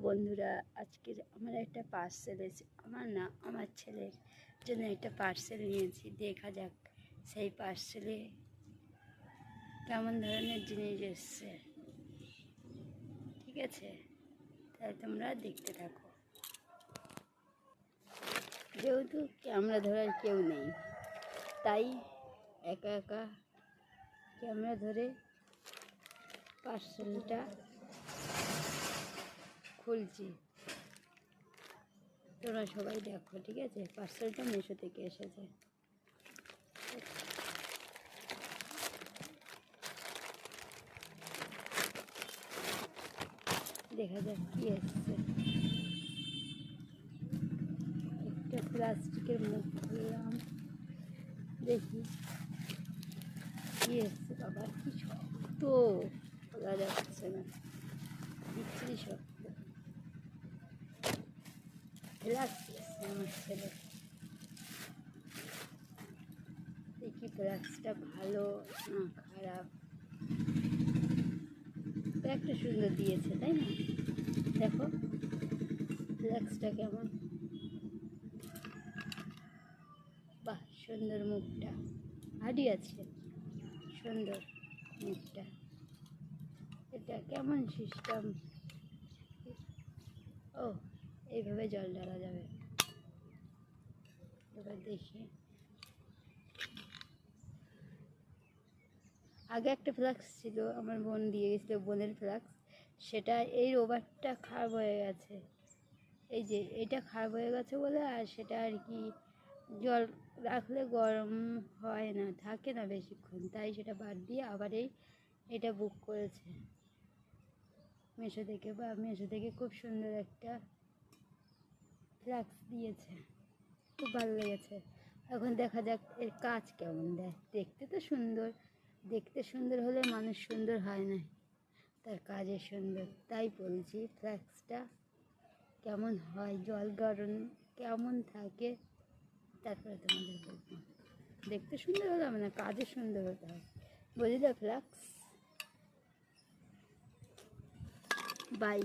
বন্ধুরা, আজকের আমার একটা পার্সেল এসেছে। আমার না, আমার ছেলের জন্য একটা পার্সেল নিয়েছি। দেখা যাক সেই পার্সেলে কেমন ধরনের জিনিস এসছে। ঠিক আছে, তাহলে তোমরা দেখতে থাকো। যেহেতু ক্যামেরা ধরার কেউ নেই, তাই একা একা ক্যামেরা ধরে পার্সেলটা খুলছি। তোমরা সবাই দেখো। ঠিক আছে, পার্সেলটা মিশো থেকে এসেছে। দেখা যাক কি এসছে। একটা প্লাস্টিকের মুখ খুললাম, দেখি কি এসছে। বাবা কি শক্ত, খোলা যাচ্ছে না, বিচ্ছিরি শক্ত। ফ্লাক্স এসছে আমার ছেলে। দেখি ফ্লাক্সটা ভালো না খারাপ। একটা সুন্দর দিয়েছে, তাই না? দেখো ফ্লাক্সটা কেমন। বাহ, সুন্দর মুখটা, হাডি আছে, সুন্দর মুখটা। এটা কেমন সিস্টেম? ও, এইভাবে জল ঢালা যাবে। এবার দেখি। আগে একটা ফ্লাক্স ছিল, আমার বোন দিয়ে গেছিলো, বোনের ফ্লাক্স। সেটা এই রবারটা খারাপ হয়ে গেছে। এই যে এটা খারাপ হয়ে গেছে বলে, আর সেটা আর কি জল রাখলে গরম হয় না, থাকে না বেশিক্ষণ, তাই সেটা বাদ দিয়ে আবার এটা বুক করেছে মিশো থেকে। বা মিশো থেকে খুব সুন্দর একটা ফ্লাক্স দিয়েছে, খুব ভালো লেগেছে। এখন দেখা যাক এর কাজ কেমন দেয়। দেখতে তো সুন্দর, দেখতে সুন্দর হলে মানুষ সুন্দর হয় না, তার কাজে সুন্দর। তাই বলছি ফ্লাক্সটা কেমন হয়, জল গরম কেমন থাকে, তারপরে তোমাদের বলবো। দেখতে সুন্দর হলে হবে না, কাজে সুন্দর হতে হয়, বুঝলে? Flux by.